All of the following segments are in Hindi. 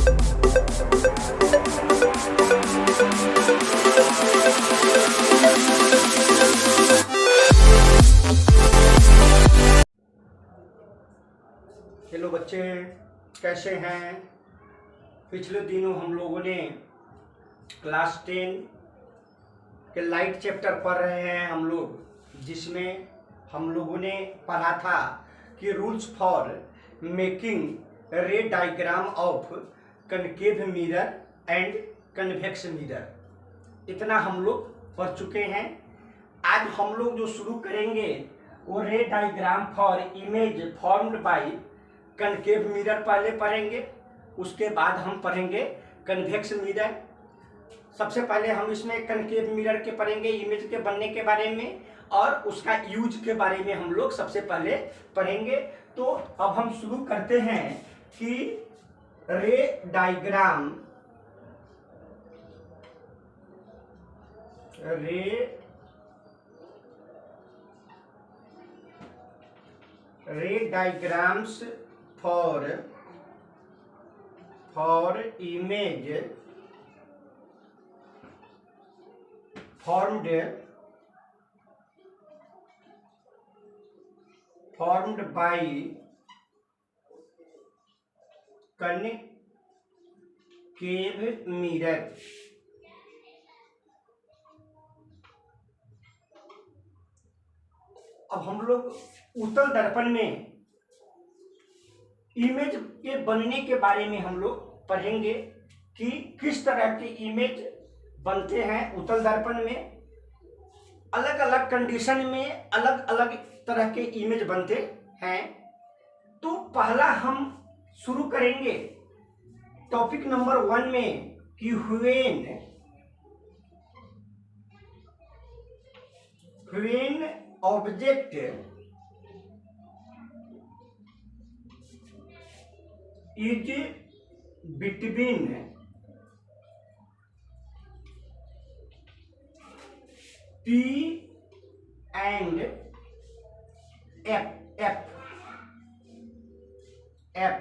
हेलो बच्चे, कैसे हैं। पिछले दिनों हम लोगों ने क्लास 10 के लाइट चैप्टर पढ़ रहे हैं हम लोग, जिसमें हम लोगों ने पढ़ा था कि रूल्स फॉर मेकिंग रे diagram of concave mirror and convex mirror. इतना हम लोग पढ़ चुके हैं। आज हम लोग जो शुरू करेंगे वो रे diagram for image formed by concave mirror पहले पढ़ेंगे, उसके बाद हम पढ़ेंगे कन्वेक्स मिरर। सबसे पहले हम इसमें कनकेव मिरर के पढ़ेंगे, इमेज के बनने के बारे में और उसका यूज के बारे में हम लोग सबसे पहले पढ़ेंगे। तो अब हम शुरू करते हैं कि रे डायग्राम रे diagrams for image formed by concave mirror। अब हम लोग उत्तल दर्पण में इमेज के बनने के बारे में हम लोग पढ़ेंगे कि किस तरह के इमेज बनते हैं उत्तल दर्पण में। अलग अलग कंडीशन में अलग अलग तरह के इमेज बनते हैं। तो पहला हम शुरू करेंगे टॉपिक नंबर 1 में कि when object is between P and F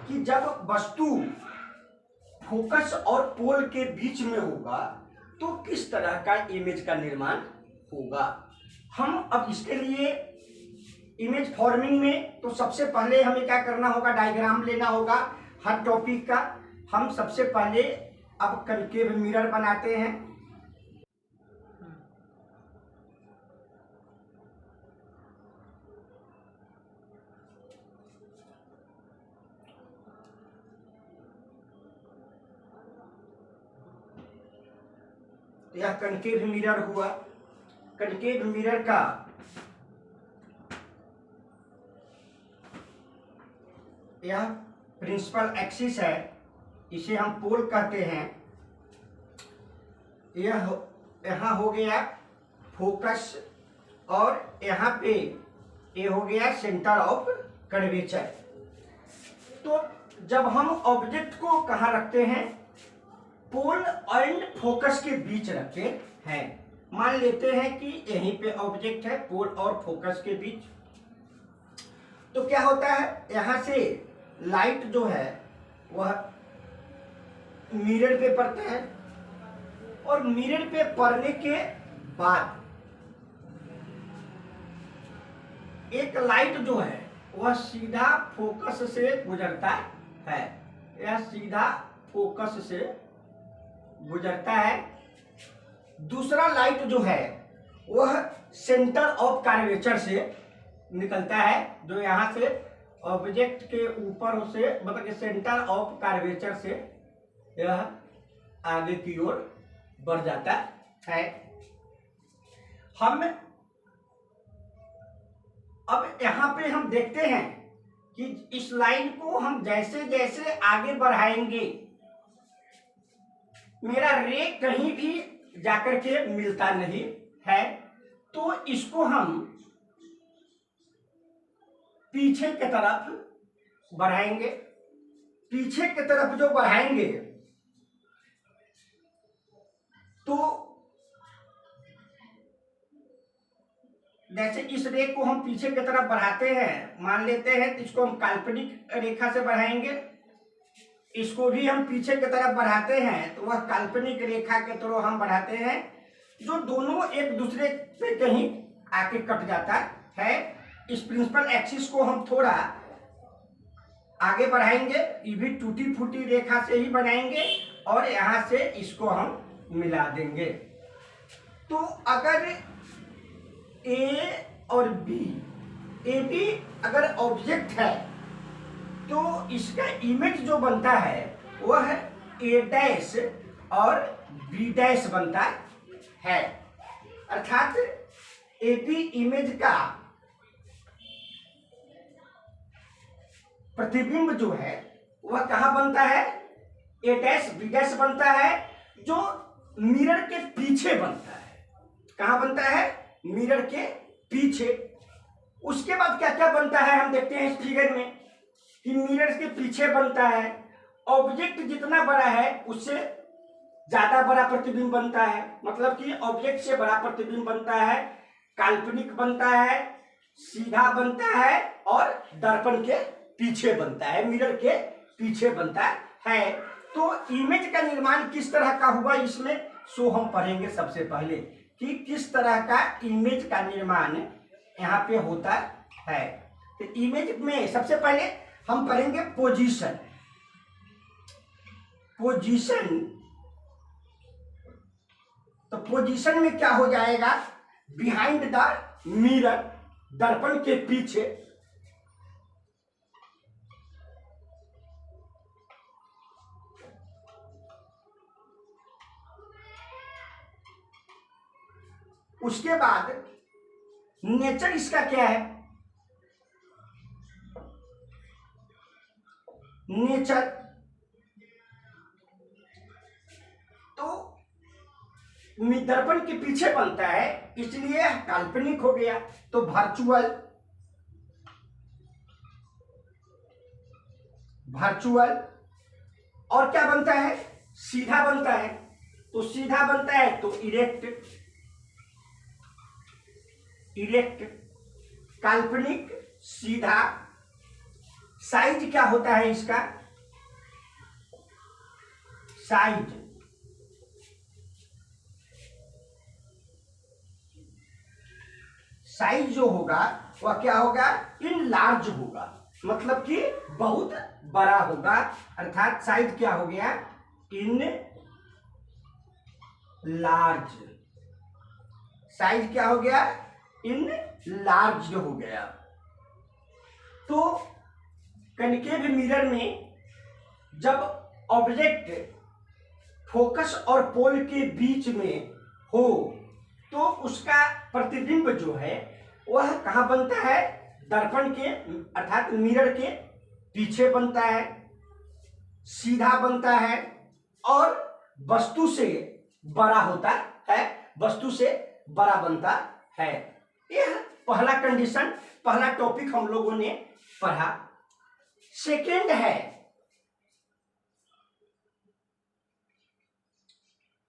कि जब वस्तु फोकस और पोल के बीच में होगा तो किस तरह का इमेज का निर्माण होगा। हम अब इसके लिए इमेज फॉर्मिंग में तो सबसे पहले हमें क्या करना होगा, डायग्राम लेना होगा हर टॉपिक का। हम सबसे पहले अब कनकेव मिरर बनाते हैं। यह कनकेव मिरर हुआ। कनकेव मिरर का यह प्रिंसिपल एक्सिस है, इसे हम पोल कहते हैं। यहाँ हो गया फोकस और यहाँ पे ये हो गया सेंटर ऑफ कर्वेचर। तो जब हम ऑब्जेक्ट को कहाँ रखते हैं, पोल एंड फोकस के बीच रखते हैं। मान लेते हैं कि यहीं पे ऑब्जेक्ट है पोल और फोकस के बीच। तो क्या होता है, यहां से लाइट जो है वह मिरर पे पड़ता है और मिरर पे पड़ने के बाद एक लाइट जो है वह सीधा फोकस से गुजरता है। यह सीधा फोकस से गुजरता है। दूसरा लाइट जो है वह सेंटर ऑफ कर्वेचर से निकलता है, जो यहाँ से ऑब्जेक्ट के ऊपर से मतलब कि सेंटर ऑफ कर्वेचर से यह आगे की ओर बढ़ जाता है। हम अब यहाँ पे हम देखते हैं कि इस लाइन को हम जैसे जैसे आगे बढ़ाएंगे मेरा रे कहीं भी जाकर के मिलता नहीं है, तो इसको हम पीछे की तरफ बढ़ाएंगे। पीछे की तरफ जो बढ़ाएंगे तो जैसे इस रे को हम पीछे की तरफ बढ़ाते हैं, मान लेते हैं तो इसको हम काल्पनिक रेखा से बढ़ाएंगे। इसको भी हम पीछे की तरफ बढ़ाते हैं तो वह काल्पनिक रेखा के थ्रू हम बढ़ाते हैं, जो दोनों एक दूसरे पे कहीं आके कट जाता है। इस प्रिंसिपल एक्सिस को हम थोड़ा आगे बढ़ाएंगे, ये भी टूटी फूटी रेखा से ही बनाएंगे और यहाँ से इसको हम मिला देंगे। तो अगर ए और बी, ए बी अगर ऑब्जेक्ट है तो इसका इमेज जो बनता है वह ए डैश और बी डैश बनता है, अर्थात ए बी इमेज का प्रतिबिंब जो है वह कहाँ बनता है, ए डैश बी डैश बनता है, जो मिरर के पीछे बनता है। कहाँ बनता है, मिरर के पीछे। उसके बाद क्या क्या बनता है हम देखते हैं इस फिगर में कि मिरर के पीछे बनता है, ऑब्जेक्ट जितना बड़ा है उससे ज्यादा बड़ा प्रतिबिंब बनता है, मतलब कि ऑब्जेक्ट से बड़ा प्रतिबिंब बनता है, काल्पनिक बनता है, सीधा बनता है और दर्पण के पीछे बनता है, मिरर के पीछे बनता है। तो इमेज का निर्माण किस तरह का हुआ इसमें सो हम पढ़ेंगे सबसे पहले कि किस तरह का इमेज का निर्माण यहाँ पे होता है। तो इमेज में सबसे पहले हम पढ़ेंगे पोजीशन। पोजीशन, तो पोजीशन में क्या हो जाएगा, बिहाइंड द मिरर, दर्पण के पीछे। उसके बाद नेचर इसका क्या है, नेचर तो दर्पण के पीछे बनता है इसलिए काल्पनिक हो गया, तो वर्चुअल, वर्चुअल। और क्या बनता है, सीधा बनता है, तो सीधा बनता है तो इरेक्ट, इरेक्ट, काल्पनिक, सीधा। साइज क्या होता है इसका, साइज, साइज जो होगा वह क्या होगा, इन लार्ज होगा, मतलब कि बहुत बड़ा होगा, अर्थात साइज क्या हो गया, इन लार्ज। साइज क्या हो गया, इन लार्ज हो गया। तो कनकेव मिरर में जब ऑब्जेक्ट फोकस और पोल के बीच में हो तो उसका प्रतिबिंब जो है वह कहाँ बनता है, दर्पण के अर्थात मिरर के पीछे बनता है, सीधा बनता है और वस्तु से बड़ा होता है, वस्तु से बड़ा बनता है। यह पहला कंडीशन, पहला टॉपिक हम लोगों ने पढ़ा। सेकेंड है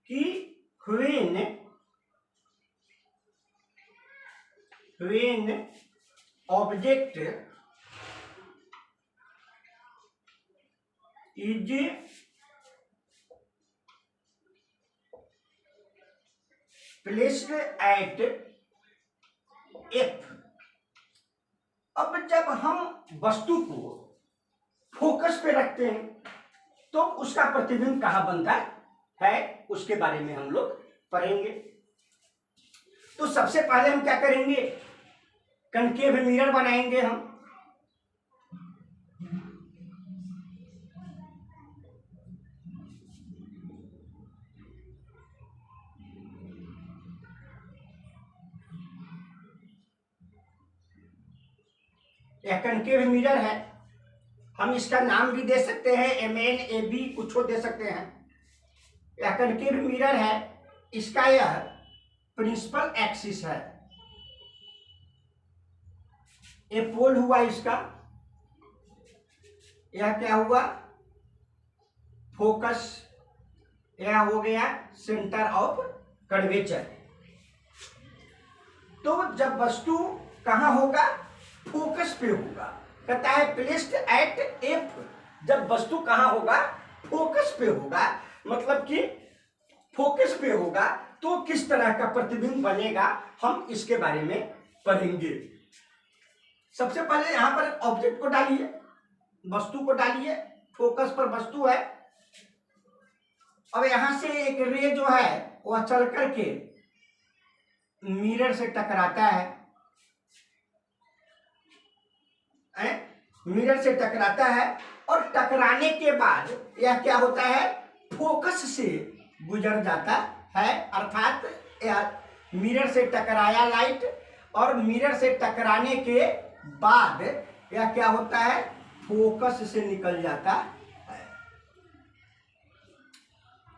कि when object is placed at F। अब जब हम वस्तु को फोकस पे रखते हैं तो उसका प्रतिबिंब कहाँ बनता है, उसके बारे में हम लोग पढ़ेंगे। तो सबसे पहले हम क्या करेंगे, कनकेव मिरर बनाएंगे हम। यह कनकेव मिरर है, हम इसका नाम भी दे सकते हैं, MNAB कुछ दे सकते हैं। यह कनकेव मिरर है, इसका यह प्रिंसिपल एक्सिस है, ये पोल हुआ इसका, यह क्या हुआ, फोकस, यह हो गया सेंटर ऑफ कर्वेचर। तो जब वस्तु कहाँ होगा, फोकस पे होगा, कहता है प्लेस्ड एट एफ, जब वस्तु कहाँ होगा, फोकस पे होगा, मतलब कि फोकस पे होगा तो किस तरह का प्रतिबिंब बनेगा, हम इसके बारे में पढ़ेंगे। सबसे पहले यहां पर ऑब्जेक्ट को डालिए, वस्तु को डालिए, फोकस पर वस्तु है। अब यहां से एक रे जो है वह चल करके मिरर से टकराता है, मिरर से टकराता है और टकराने के बाद यह क्या होता है, फोकस से गुजर जाता है। अर्थात मिरर से टकराया लाइट और मिरर से टकराने के बाद यह क्या होता है, फोकस से निकल जाता है।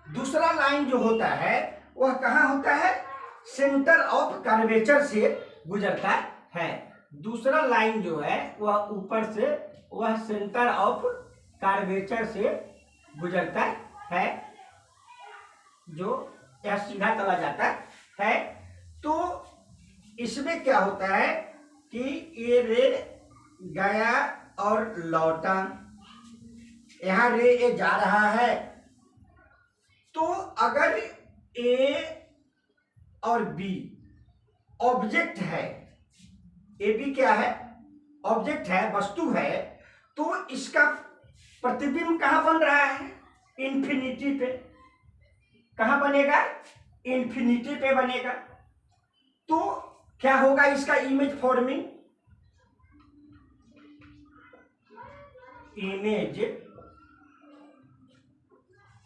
दूसरा लाइन जो होता है वह कहाँ होता है, सेंटर ऑफ कर्वेचर से गुजरता है। दूसरा लाइन जो है वह ऊपर से, वह सेंटर ऑफ कर्वेचर से गुजरता है, जो यह सीधा चला जाता है। तो इसमें क्या होता है कि ये रे गया और लौटा, यहाँ रे ये जा रहा है, तो अगर ए और बी ऑब्जेक्ट है, ए बी क्या है, ऑब्जेक्ट है, वस्तु है, तो इसका प्रतिबिंब कहाँ बन रहा है, इंफिनिटी पे। कहाँ बनेगा, इंफिनिटी पे बनेगा। तो क्या होगा इसका इमेज फॉर्मिंग,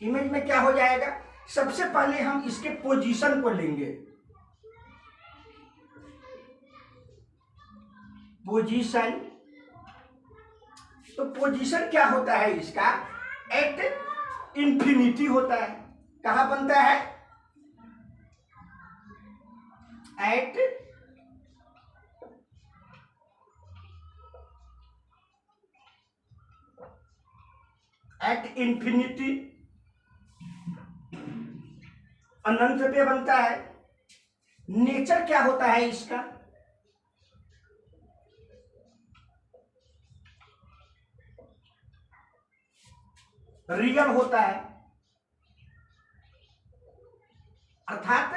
इमेज में क्या हो जाएगा, सबसे पहले हम इसके पोजीशन को लेंगे। पोजीशन, तो पोजीशन क्या होता है इसका, एट इंफिनिटी होता है। कहां बनता है, एट इंफिनिटी, अनंत पे बनता है। नेचर क्या होता है इसका, रियल होता है। अर्थात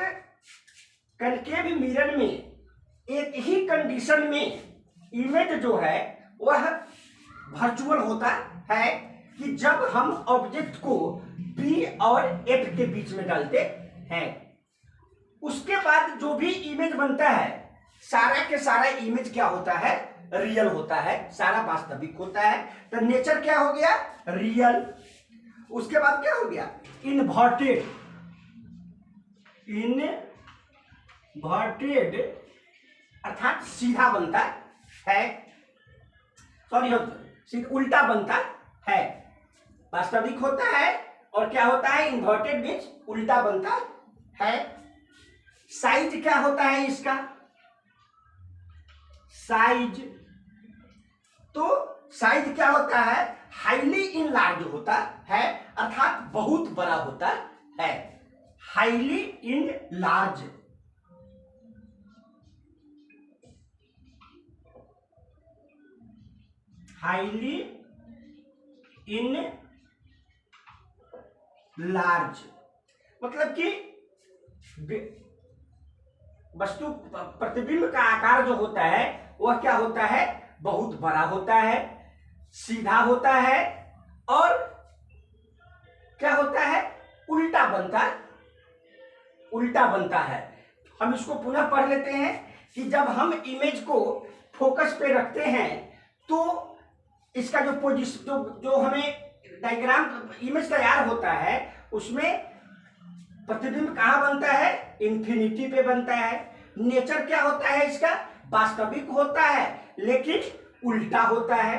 कनकेव मिरर में एक ही कंडीशन में इमेज जो है वह वर्चुअल होता है कि जब हम ऑब्जेक्ट को P और F के बीच में डालते हैं, उसके बाद जो भी इमेज बनता है सारा के सारा इमेज क्या होता है, रियल होता है, सारा वास्तविक होता है। तो नेचर क्या हो गया, रियल। उसके बाद क्या हो गया, इन्वर्टेड, अर्थात सीधा बनता है, सॉरी उल्टा बनता है। वास्तविक होता है और क्या होता है, इन्वर्टेड मीन्स उल्टा बनता है। साइज क्या होता है इसका, साइज, तो साइज क्या होता है, हाईली इनलार्ज होता है, अर्थात बहुत बड़ा होता है, highly enlarge. Highly in large मतलब कि वस्तु प्रतिबिंब का आकार जो होता है वह क्या होता है, बहुत बड़ा होता है, सीधा होता है और क्या होता है, उल्टा बनता है। हम इसको पुनः पढ़ लेते हैं कि जब हम इमेज को फोकस पे रखते हैं तो इसका जो पोजीशन जो हमें डायग्राम इमेज तैयार होता है उसमें प्रतिबिंब कहाँ बनता है, इंफिनिटी पे बनता है। नेचर क्या होता है इसका, वास्तविक होता है लेकिन उल्टा होता है।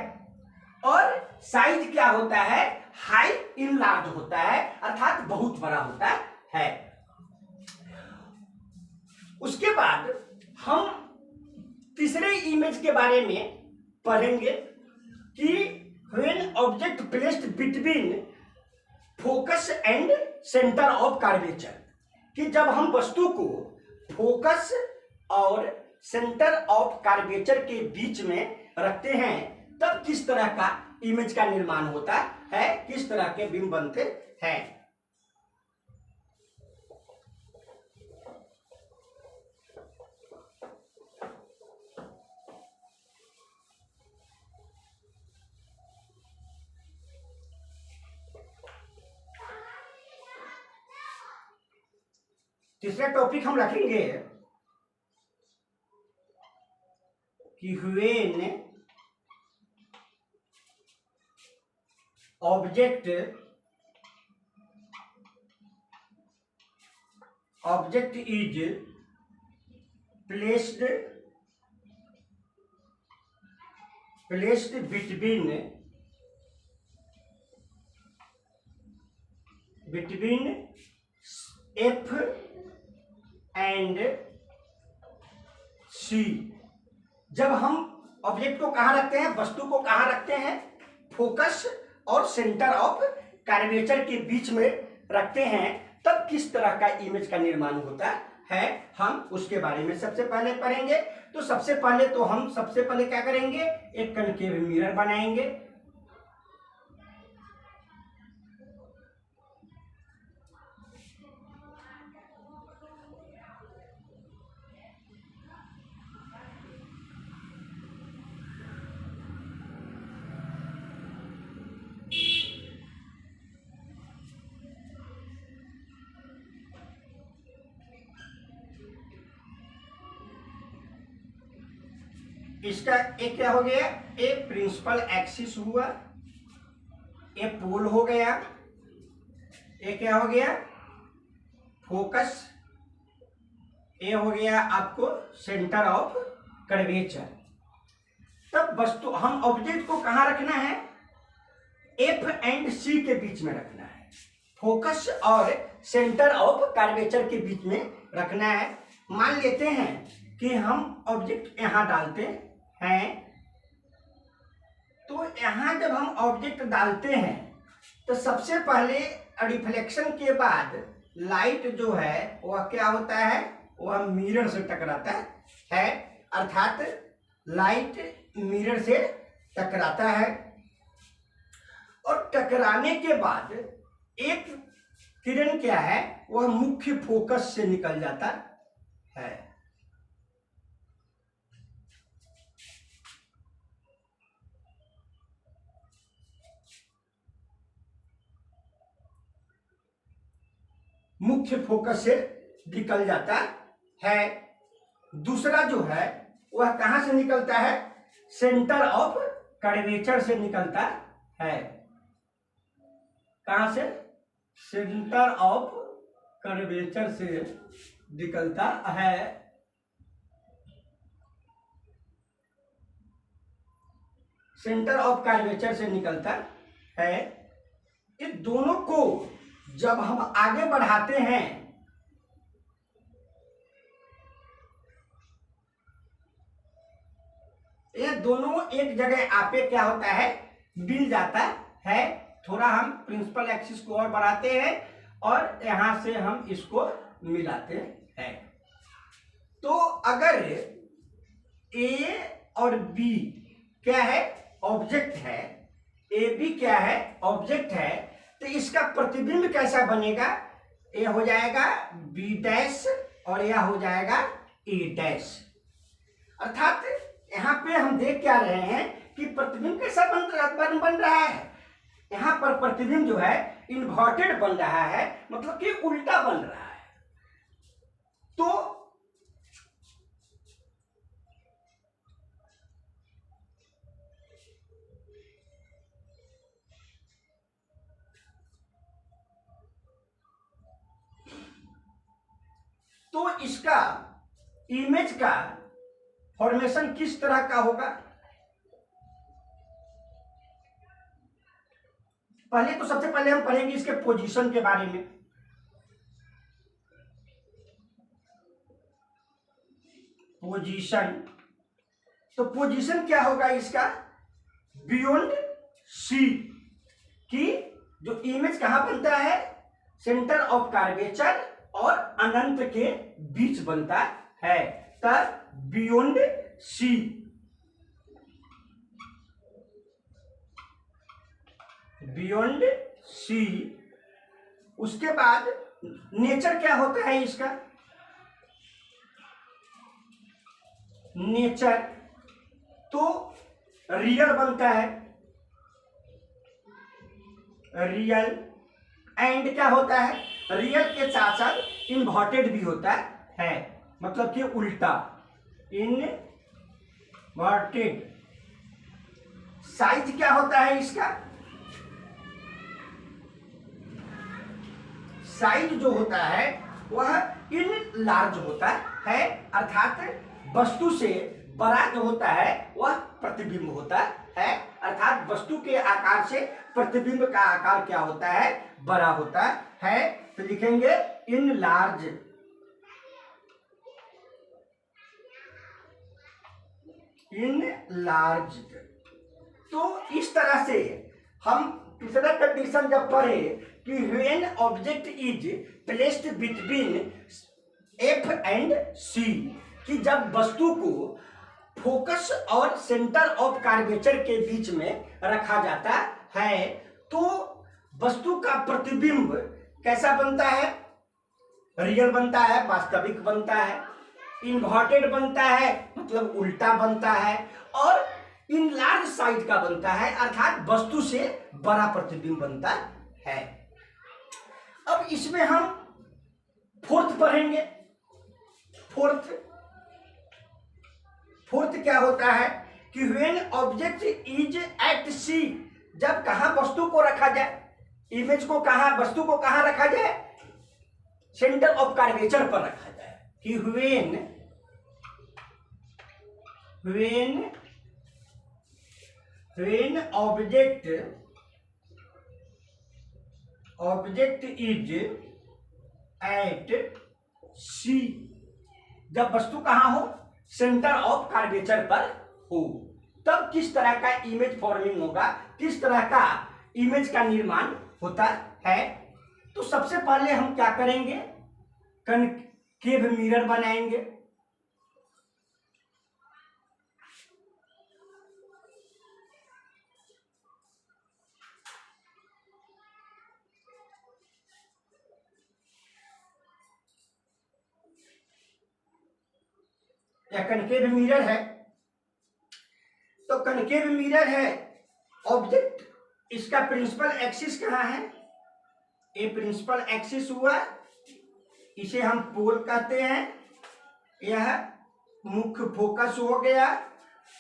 और साइज क्या होता है, हाई इनलार्ज होता है, अर्थात बहुत बड़ा होता है। उसके बाद हम तीसरे इमेज के बारे में पढ़ेंगे कि when object placed between focus and centre of curvature, कि जब हम वस्तु को फोकस और सेंटर ऑफ कर्वेचर के बीच में रखते हैं तब किस तरह का इमेज का निर्माण होता है, किस तरह के बिंब बनते हैं। तीसरा टॉपिक हम रखेंगे कि when object is placed between F and C। जब हम ऑब्जेक्ट को कहाँ रखते हैं, वस्तु को कहाँ रखते हैं, फोकस और सेंटर ऑफ कर्वेचर के बीच में रखते हैं, तब किस तरह का इमेज का निर्माण होता है, हम उसके बारे में सबसे पहले पढ़ेंगे। तो सबसे पहले क्या करेंगे, एक कनकेव मिरर बनाएंगे। इसका एक क्या हो गया, ए प्रिंसिपल एक्सिस हुआ, ए पोल हो गया, ए क्या हो गया फोकस, ए हो गया आपको सेंटर ऑफ कर्वेचर। तब वस्तु हम ऑब्जेक्ट को कहाँ रखना है, एफ एंड सी के बीच में रखना है, फोकस और सेंटर ऑफ कर्वेचर के बीच में रखना है। मान लेते हैं कि हम ऑब्जेक्ट यहां डालते हैं, तो यहां जब हम ऑब्जेक्ट डालते हैं तो सबसे पहले रिफ्लेक्शन के बाद लाइट जो है वह क्या होता है, वह मिरर से टकराता है, अर्थात लाइट मिरर से टकराता है और टकराने के बाद एक किरण क्या है, वह मुख्य फोकस से निकल जाता है। मुख्य फोकस से निकल जाता है। दूसरा जो है वह कहां से निकलता है, सेंटर ऑफ कर्वेचर से निकलता है। कहां से, सेंटर ऑफ कर्वेचर से निकलता है। सेंटर ऑफ कर्वेचर से निकलता है। ये दोनों को जब हम आगे बढ़ाते हैं, ये दोनों एक जगह आपे क्या होता है, मिल जाता है। थोड़ा हम प्रिंसिपल एक्सिस को और बढ़ाते हैं और यहां से हम इसको मिलाते हैं। तो अगर ए और बी क्या है, ऑब्जेक्ट है, ए बी क्या है, ऑब्जेक्ट है, तो इसका प्रतिबिंब कैसा बनेगा, ए हो जाएगा बी डैश और यह हो जाएगा ए डैश। अर्थात यहाँ पे हम देख क्या रहे हैं कि प्रतिबिंब कैसा बन रहा है, यहाँ पर प्रतिबिंब जो है इन्वर्टेड बन रहा है, मतलब कि उल्टा बन रहा है। तो इसका इमेज का फॉर्मेशन किस तरह का होगा, पहले तो सबसे पहले हम पढ़ेंगे इसके पोजीशन के बारे में। पोजीशन, तो पोजीशन क्या होगा इसका, बियॉन्ड सी, की जो इमेज कहां बनता है, सेंटर ऑफ कर्वेचर और अनंत के बीच बनता है, तब बियॉन्ड सी। बियॉन्ड सी। उसके बाद नेचर क्या होता है इसका, नेचर तो रियल बनता है, रियल। एंड क्या होता है, रियल के साथ साथ इन्वर्टेड भी होता है, मतलब कि उल्टा, इनवर्टेड। साइज क्या होता है इसका, साइज जो होता है वह इन लार्ज होता है, अर्थात वस्तु से बड़ा जो होता है वह प्रतिबिंब होता है, अर्थात वस्तु के आकार से प्रतिबिंब का आकार क्या होता है, बड़ा होता है। तो लिखेंगे इन लार्ज, इन लार्ज। तो इस तरह से हम तीसरा कंडीशन जब पढ़े कि when object is placed between F and C, कि जब वस्तु को फोकस और सेंटर ऑफ कर्वेचर के बीच में रखा जाता है तो वस्तु का प्रतिबिंब कैसा बनता है, रियल बनता है, वास्तविक बनता है, इन्वर्टेड बनता है मतलब उल्टा बनता है, और इन लार्ज साइज का बनता है, अर्थात वस्तु से बड़ा प्रतिबिंब बनता है। अब इसमें हम फोर्थ पढ़ेंगे। फोर्थ क्या होता है कि व्हेन ऑब्जेक्ट इज एट सी, जब कहां वस्तु को रखा जाए, इमेज को कहां, वस्तु को कहां रखा जाए, सेंटर ऑफ कर्वेचर पर रखा जाए। कि व्हेन ऑब्जेक्ट इज एट सी, जब वस्तु कहां हो, सेंटर ऑफ कर्वेचर पर हो, तब किस तरह का इमेज फॉर्मिंग होगा, किस तरह का इमेज का निर्माण होता है। तो सबसे पहले हम क्या करेंगे, कनकेव मिरर बनाएंगे। या कनकेव मिरर है, तो कनकेव मिरर है, ऑब्जेक्ट, इसका प्रिंसिपल एक्सिस कहाँ है, ये प्रिंसिपल एक्सिस हुआ, इसे हम पोल कहते हैं, यह मुख्य फोकस हो गया,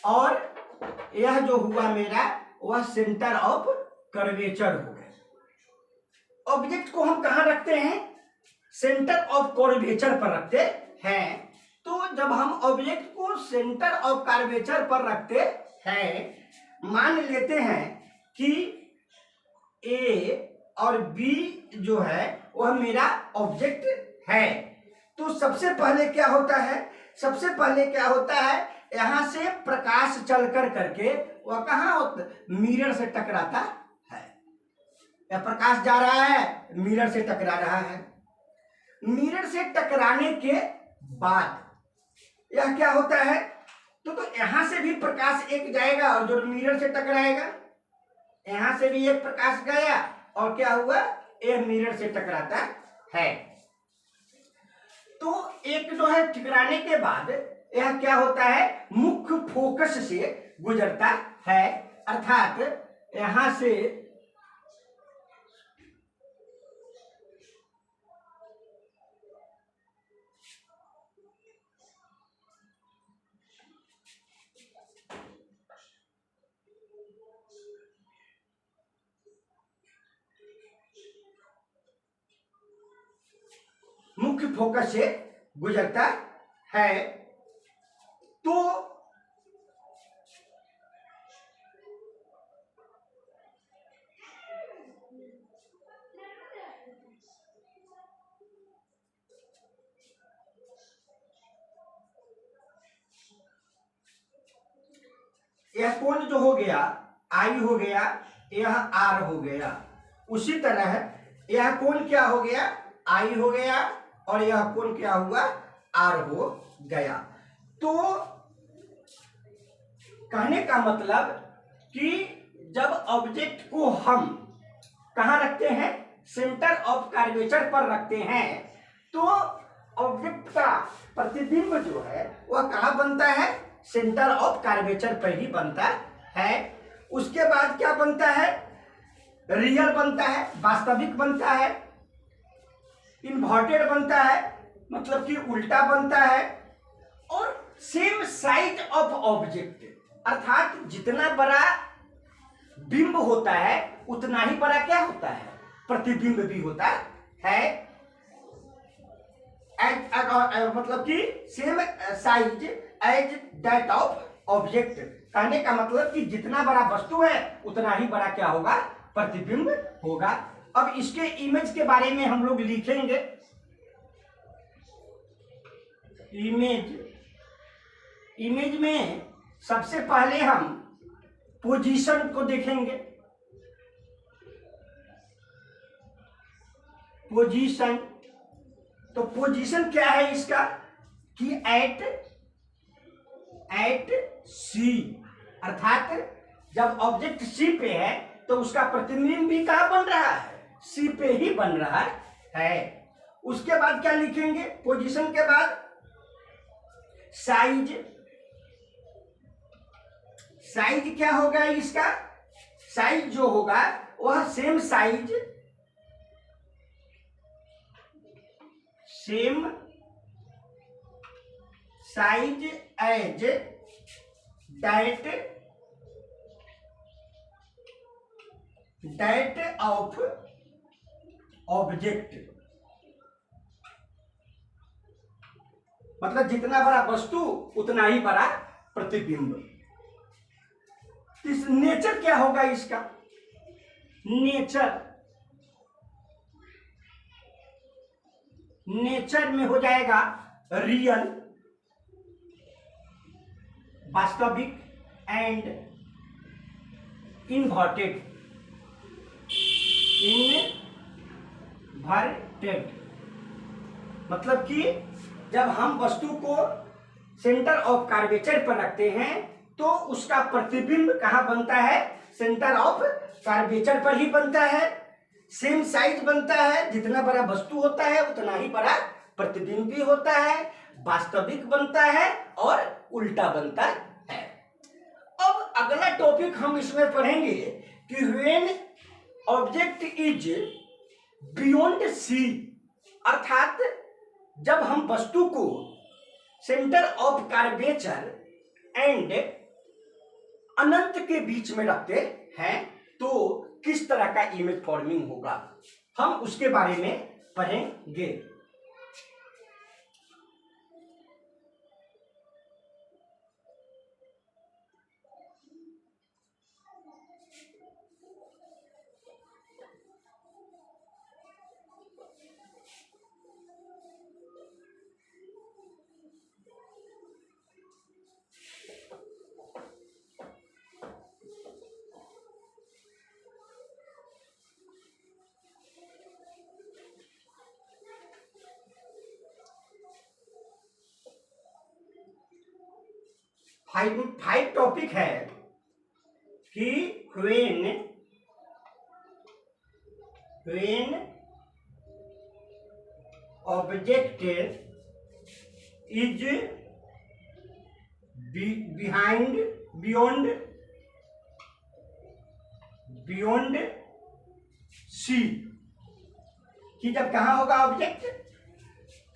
और यह जो हुआ मेरा वह सेंटर ऑफ कर्वेचर हो गया। ऑब्जेक्ट को हम कहाँ रखते हैं, सेंटर ऑफ कर्वेचर पर रखते हैं। तो जब हम ऑब्जेक्ट को सेंटर ऑफ कर्वेचर पर रखते हैं, मान लेते हैं कि ए और बी जो है वह मेरा ऑब्जेक्ट है, तो सबसे पहले क्या होता है, यहां से प्रकाश चलकर करके वह कहां होता, मिरर से टकराता है, या प्रकाश जा रहा है मिरर से टकरा रहा है। मिरर से टकराने के बाद यह क्या होता है, तो यहां से भी प्रकाश एक जाएगा और जो मिरर से टकराएगा, यहां से भी एक प्रकाश गया और क्या हुआ, एक मिरर से टकराता है। तो एक जो है टकराने के बाद यह क्या होता है, मुख्य फोकस से गुजरता है, अर्थात यहां से मुख्य फोकस से गुजरता है। तो यह कोण जो हो गया आई हो गया, यह आर हो गया, उसी तरह यह कोण क्या हो गया, आई हो गया, और यह कोण क्या हुआ, आर हो गया। तो कहने का मतलब कि जब ऑब्जेक्ट को हम कहाँ रखते हैं, सेंटर ऑफ कर्वेचर पर रखते हैं, तो ऑब्जेक्ट का प्रतिबिंब जो है वह कहाँ बनता है, सेंटर ऑफ कर्वेचर पर ही बनता है। उसके बाद क्या बनता है, रियल बनता है, वास्तविक बनता है, इन्वर्टेड बनता है मतलब कि उल्टा बनता है, और सेम साइज ऑफ ऑब्जेक्ट, अर्थात जितना बड़ा बिंब होता है उतना ही बड़ा क्या होता है, प्रतिबिंब भी होता है। मतलब कि same size as that of object, कहने का मतलब कि जितना बड़ा वस्तु है उतना ही बड़ा क्या होगा, प्रतिबिंब होगा। अब इसके इमेज के बारे में हम लोग लिखेंगे। इमेज में सबसे पहले हम पोजीशन को देखेंगे। पोजीशन, तो पोजीशन क्या है इसका कि एट सी, अर्थात जब ऑब्जेक्ट सी पे है तो उसका प्रतिबिंब भी कहाँ बन रहा है, सी पे ही बन रहा है। उसके बाद क्या लिखेंगे, पोजीशन के बाद साइज। साइज क्या होगा इसका, साइज जो होगा वह same size as that of object, मतलब जितना बड़ा वस्तु उतना ही बड़ा प्रतिबिंब। इस नेचर क्या होगा इसका, नेचर में हो जाएगा रियल, वास्तविक एंड इन्वर्टेड। मतलब कि जब हम वस्तु को सेंटर ऑफ कर्वेचर पर रखते हैं तो उसका प्रतिबिंब कहाँ बनता है, सेंटर ऑफ कर्वेचर पर ही बनता है। सेम साइज बनता है, जितना बड़ा वस्तु होता है उतना ही बड़ा प्रतिबिंब भी होता है, वास्तविक बनता है और उल्टा बनता है। अब अगला टॉपिक हम इसमें पढ़ेंगे कि when object is beyond C, अर्थात जब हम वस्तु को सेंटर ऑफ कर्वेचर एंड अनंत के बीच में रखते हैं तो किस तरह का इमेज फॉर्मिंग होगा, हम उसके बारे में पढ़ेंगे। फाइव टॉपिक है कि when object is beyond C, कि जब कहाँ होगा ऑब्जेक्ट,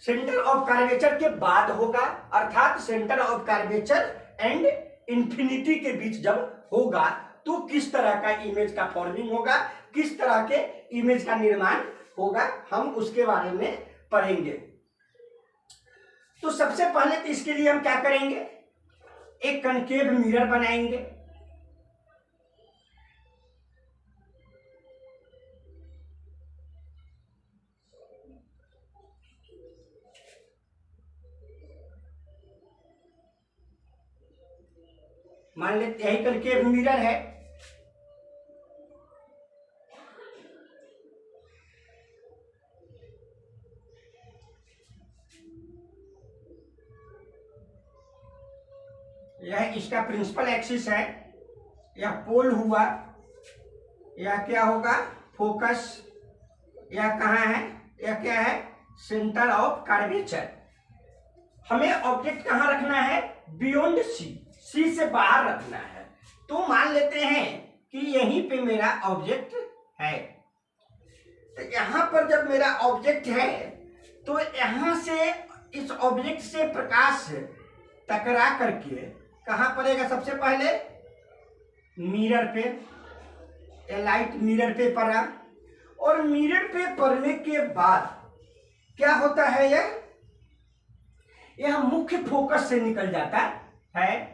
सेंटर ऑफ कर्वेचर के बाद होगा, अर्थात centre of curvature and infinity के बीच जब होगा तो किस तरह का इमेज का फॉर्मिंग होगा, किस तरह के इमेज का निर्माण होगा, हम उसके बारे में पढ़ेंगे। तो सबसे पहले तो इसके लिए हम क्या करेंगे, एक कनकेव मिरर बनाएंगे। मान लेते यही कनकेव मिरर है, यह इसका प्रिंसिपल एक्सिस है, यह पोल हुआ, यह क्या होगा फोकस, यह कहाँ है, यह क्या है, सेंटर ऑफ कर्वेचर। हमें ऑब्जेक्ट कहाँ रखना है, बियॉन्ड सी, सी से बाहर रखना है। तो मान लेते हैं कि यहीं पे मेरा ऑब्जेक्ट है। तो यहां पर जब मेरा ऑब्जेक्ट है तो यहां से इस ऑब्जेक्ट से प्रकाश टकरा करके कहां पड़ेगा, सबसे पहले मिरर पे, लाइट मिरर पे पड़ा, और मिरर पे पड़ने के बाद क्या होता है, यह मुख्य फोकस से निकल जाता है।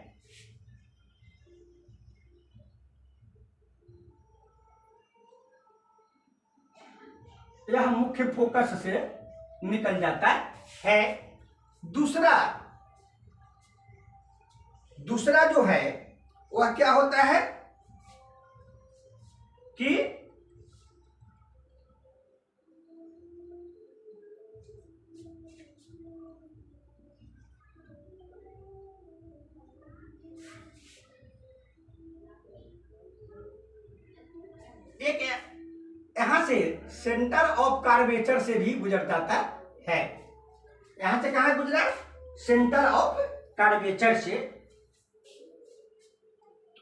यह मुख्य फोकस से निकल जाता है। दूसरा जो है वह क्या होता है कि एक यहां से सेंटर ऑफ कर्वेचर से भी गुजर जाता है। यहां से कहां गुजरा, सेंटर ऑफ कर्वेचर से।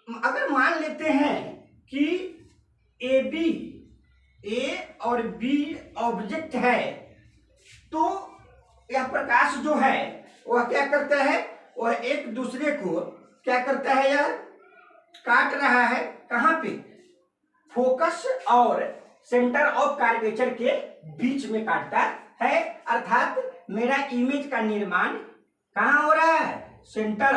अगर मान लेते हैं कि ए और बी ऑब्जेक्ट है, तो यह प्रकाश जो है वह क्या करता है, वह एक दूसरे को क्या करता है, यह काट रहा है। कहां पे, फोकस और सेंटर ऑफ कर्वेचर के बीच में काटता है। अर्थात मेरा इमेज का निर्माण कहां हो रहा है, centre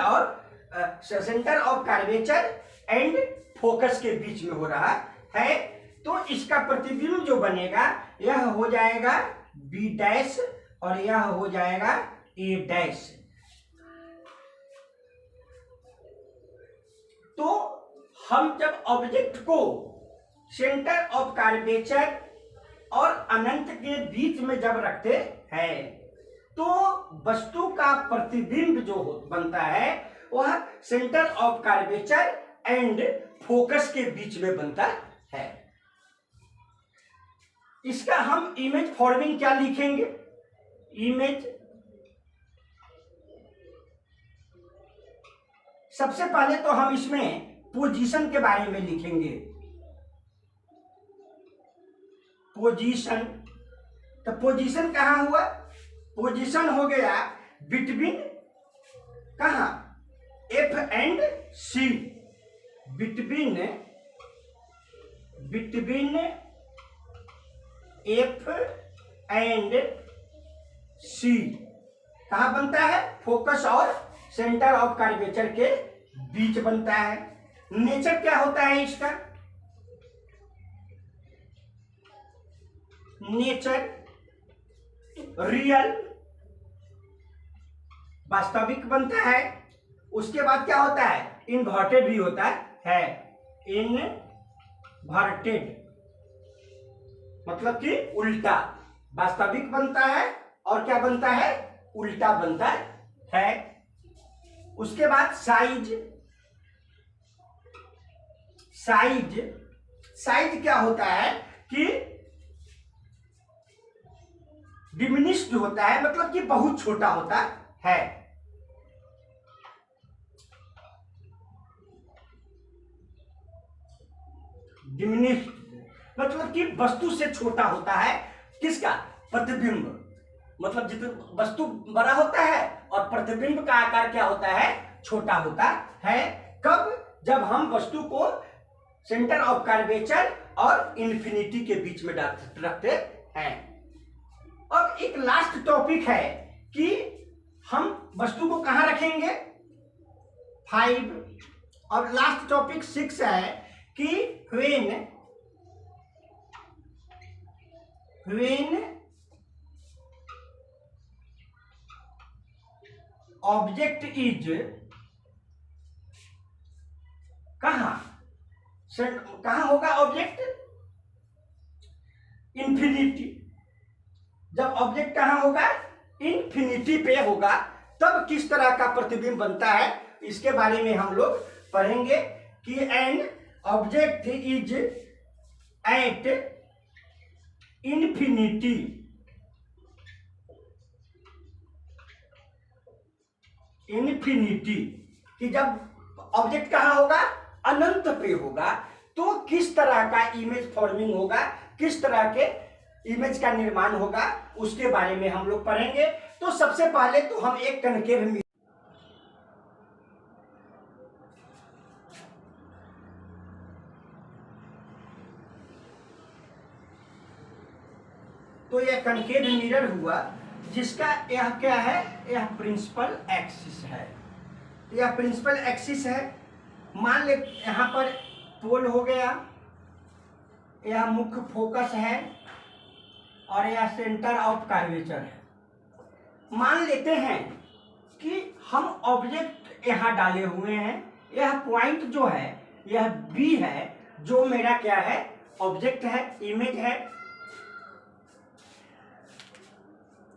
of curvature and focus के बीच में हो रहा है। तो इसका प्रतिबिंब जो बनेगा यह हो जाएगा बी डैश और यह हो जाएगा ए डैश। तो हम जब ऑब्जेक्ट को सेंटर ऑफ कर्वेचर और अनंत के बीच में जब रखते हैं तो वस्तु का प्रतिबिंब जो बनता है वह centre of curvature and focus के बीच में बनता है। इसका हम इमेज फॉर्मिंग क्या लिखेंगे, इमेज, सबसे पहले तो हम इसमें पोजीशन के बारे में लिखेंगे। पोजीशन, तो पोजीशन कहां हुआ, पोजीशन हो गया बिटवीन, कहां, F and C, between F and C. कहां बनता है, फोकस और सेंटर ऑफ कर्वेचर के बीच बनता है। नेचर क्या होता है इसका, नेचर रियल, वास्तविक बनता है। उसके बाद क्या होता है, इन्वर्टेड भी होता है, इनवर्टेड मतलब कि उल्टा, वास्तविक बनता है और क्या बनता है, उल्टा बनता है। उसके बाद साइज, साइज क्या होता है कि डिमिनिश्ड होता है, मतलब कि बहुत छोटा होता है। डिमिनिश्ड मतलब कि वस्तु से छोटा होता है, किसका, प्रतिबिंब, मतलब जितना वस्तु बड़ा होता है और प्रतिबिंब का आकार क्या होता है, छोटा होता है। कब, जब हम वस्तु को सेंटर ऑफ कर्वेचर और इन्फिनिटी के बीच में रखते हैं। अब एक लास्ट टॉपिक है कि हम वस्तु को कहां रखेंगे, 5। और लास्ट टॉपिक 6 है कि व्हेन ऑब्जेक्ट इज, कहां होगा ऑब्जेक्ट, इन्फिनिटी। जब ऑब्जेक्ट कहां होगा, इन्फिनिटी पे होगा, तब किस तरह का प्रतिबिंब बनता है, इसके बारे में हम लोग पढ़ेंगे कि an object is at infinity, infinity कि जब ऑब्जेक्ट कहाँ होगा, अनंत पे होगा, तो किस तरह का इमेज फॉर्मिंग होगा, किस तरह के इमेज का निर्माण होगा, उसके बारे में हम लोग पढ़ेंगे। तो सबसे पहले तो हम एक कनकेव मिरर, तो यह कनकेव मिरर हुआ जिसका यह क्या है, यह प्रिंसिपल एक्सिस है, यह प्रिंसिपल एक्सिस है। मान ले यहाँ पर पोल हो गया, यह मुख्य फोकस है और यह सेंटर ऑफ कर्वेचर है। मान लेते हैं कि हम ऑब्जेक्ट यहाँ डाले हुए हैं, यह पॉइंट जो है यह बी है, जो मेरा क्या है, ऑब्जेक्ट है, इमेज है।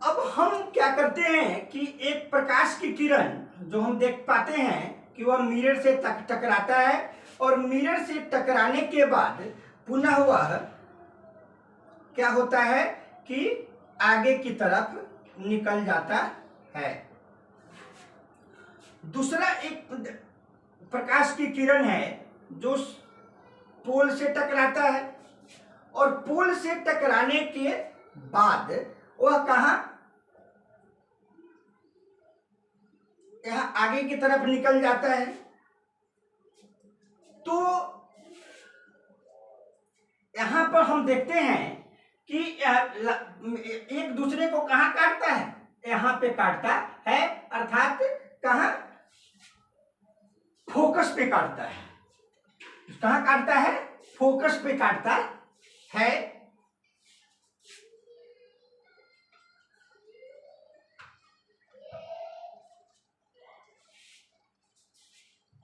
अब हम क्या करते हैं कि एक प्रकाश की किरण जो हम देख पाते हैं कि वह मिरर से टकराता है और मिरर से टकराने के बाद पुनः वह क्या होता है कि आगे की तरफ निकल जाता है। दूसरा एक प्रकाश की किरण है जो पोल से टकराता है और पोल से टकराने के बाद वह कहाँ, यह आगे की तरफ निकल जाता है। तो यहां पर हम देखते हैं कि एक दूसरे को कहां काटता है, यहां पे काटता है, अर्थात कहां, फोकस पे काटता है। कहां काटता है, फोकस पे काटता है।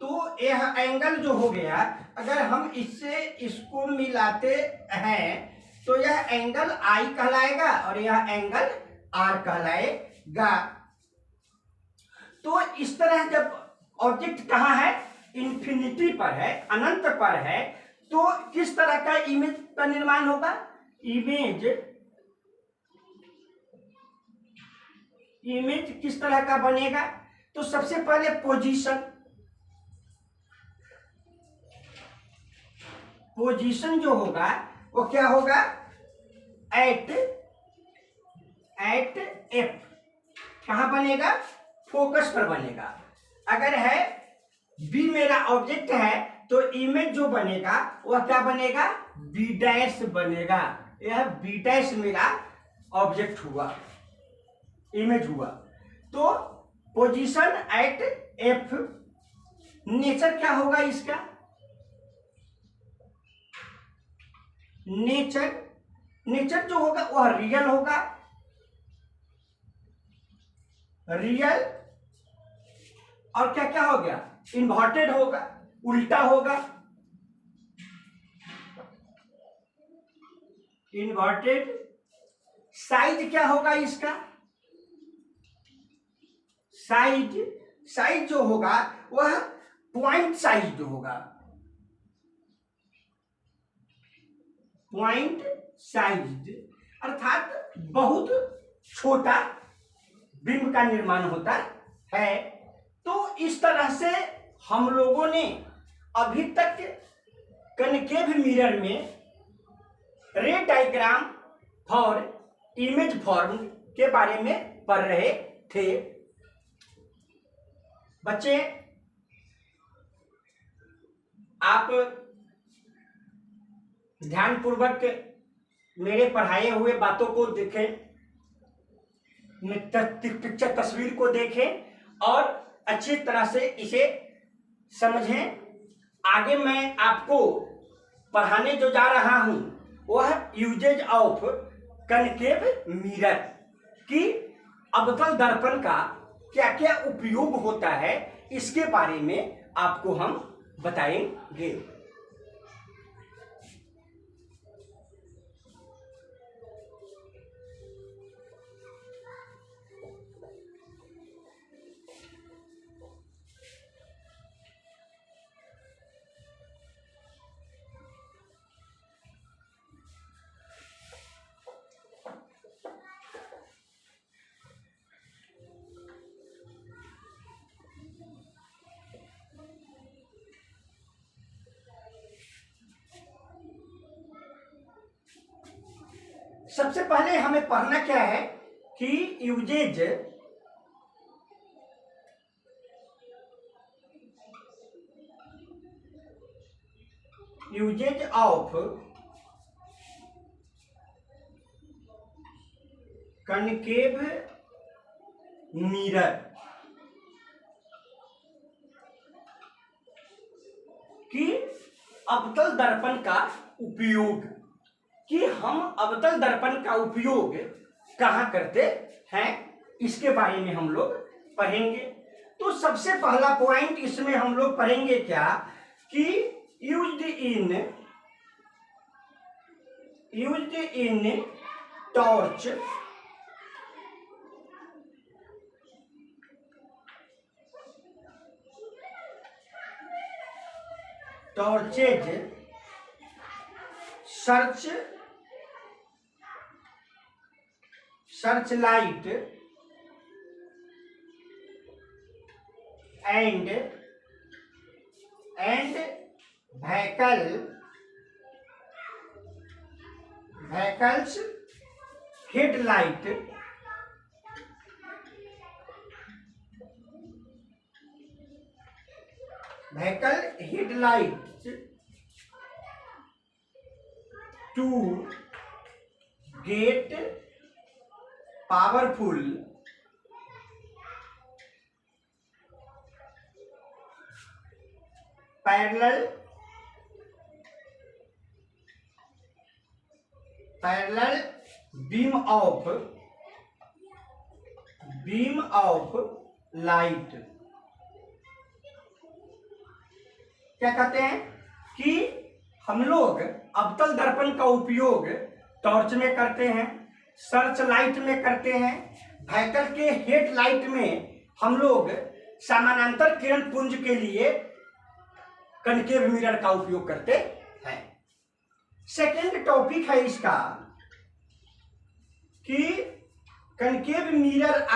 तो यह एंगल जो हो गया, अगर हम इससे इसको मिलाते हैं तो यह एंगल आई कहलाएगा और यह एंगल आर कहलाएगा। तो इस तरह जब ऑब्जेक्ट कहाँ है, इन्फिनिटी पर है, अनंत पर है, तो किस तरह का इमेज का निर्माण होगा, इमेज किस तरह का बनेगा। तो सबसे पहले पोजीशन जो होगा वो क्या होगा, एट एफ, कहां बनेगा, फोकस पर बनेगा। अगर है बी मेरा ऑब्जेक्ट है तो इमेज जो बनेगा वह क्या बनेगा, बी डैश बनेगा। यह बी डैश मेरा ऑब्जेक्ट हुआ, इमेज हुआ। तो पोजीशन एट एफ, नेचर क्या होगा इसका, नेचर जो होगा वह रियल होगा, रियल, और क्या क्या हो गया, इन्वर्टेड होगा, उल्टा होगा, इन्वर्टेड। साइज क्या होगा इसका, साइज जो होगा वह पॉइंट साइज जो होगा, पॉइंट साइज, अर्थात बहुत छोटा बिंब का निर्माण होता है। तो इस तरह से हम लोगों ने अभी तक कनकेव मिरर में रे डायग्राम फॉर इमेज फॉर्म के बारे में पढ़ रहे थे। बच्चे आप ध्यानपूर्वक मेरे पढ़ाए हुए बातों को देखें, पिक्चर तस्वीर को देखें और अच्छी तरह से इसे समझें। आगे मैं आपको पढ़ाने जो जा रहा हूं वह यूजेज ऑफ कनकेव मिरर की अवतल दर्पण का क्या क्या उपयोग होता है, इसके बारे में आपको हम बताएंगे। सबसे पहले हमें पढ़ना क्या है कि यूजेज ऑफ कनकेव मिरर, कि अवतल दर्पण का उपयोग, कि हम अवतल दर्पण का उपयोग कहाँ करते हैं, इसके बारे में हम लोग पढ़ेंगे। तो सबसे पहला पॉइंट इसमें हम लोग पढ़ेंगे क्या कि used in torch torches search light and vehicles headlight to get powerful parallel beam of light। क्या कहते हैं कि हम लोग अवतल दर्पण का उपयोग टॉर्च में करते हैं, सर्च लाइट में करते हैं, व्हीकल के हेडलाइट में हम लोग समानांतर किरण पुंज के लिए कनकेव मिरर का उपयोग करते हैं। सेकेंड टॉपिक है इसका कि concave mirror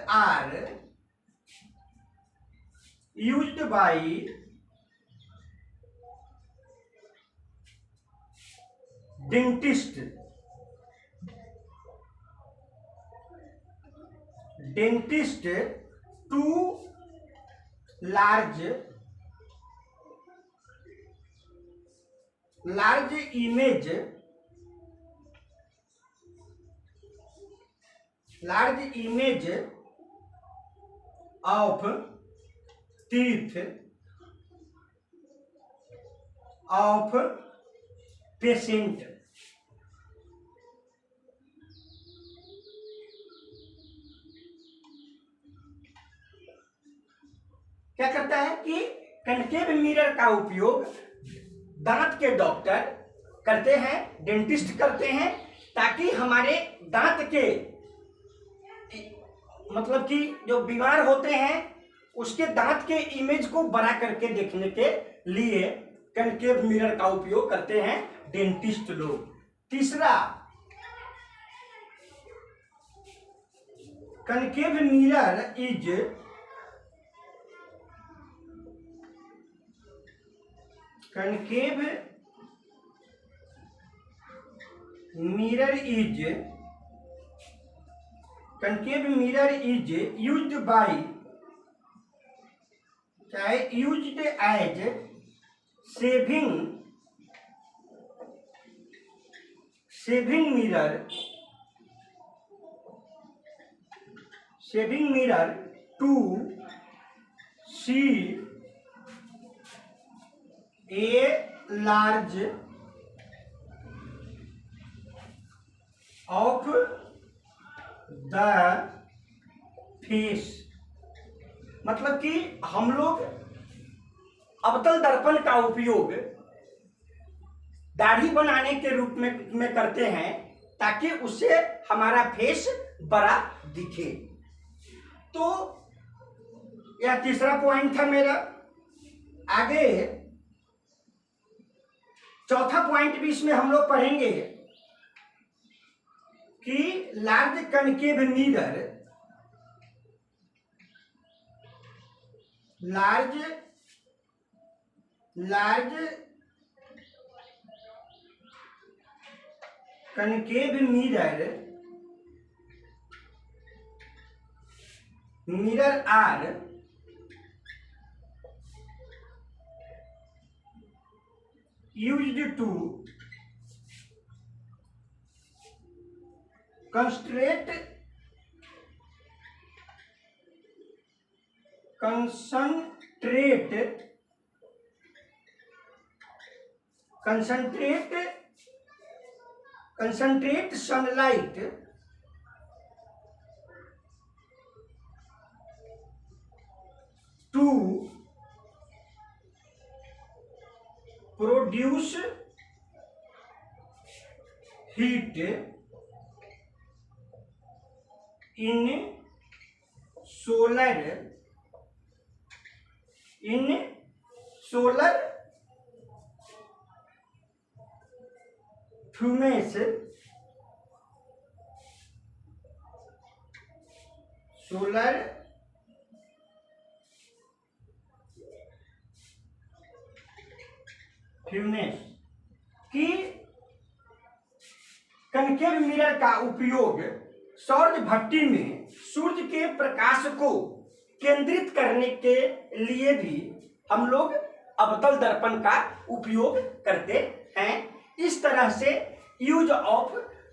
are used by dentist to large image of teeth of patient। क्या करता है कि कनकेव मिरर का उपयोग दांत के डॉक्टर करते हैं, डेंटिस्ट करते हैं, ताकि हमारे दांत के मतलब कि जो बीमार होते हैं उसके दांत के इमेज को बड़ा करके देखने के लिए कनकेव मिरर का उपयोग करते हैं डेंटिस्ट लोग। तीसरा, concave mirror is used as shaving mirror to see a large of the face। मतलब कि हम लोग अवतल दर्पण का उपयोग दाढ़ी बनाने के रूप में करते हैं ताकि उससे हमारा फेस बड़ा दिखे। तो यह तीसरा पॉइंट था मेरा। आगे चौथा पॉइंट भी इसमें हम लोग पढ़ेंगे कि large concave mirror large concave mirror are used to concentrate sunlight to produce heat in solar furnace की कनकेव मिरर का उपयोग सौर भट्टी में सूर्य के प्रकाश को केंद्रित करने के लिए भी हम लोग अवतल दर्पण का उपयोग करते हैं। इस तरह से यूज ऑफ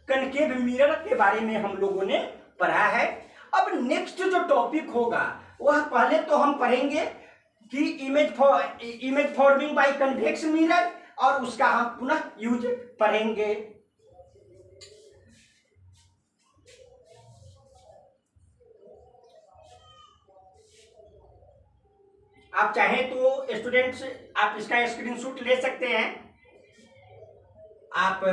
कनकेव मिरर के बारे में हम लोगों ने पढ़ा है। अब नेक्स्ट जो टॉपिक होगा वह पहले तो हम पढ़ेंगे कि image forming by convex mirror, और उसका हम पुनः यूज पढ़ेंगे। आप चाहें तो स्टूडेंट्स आप इसका स्क्रीनशॉट ले सकते हैं। आप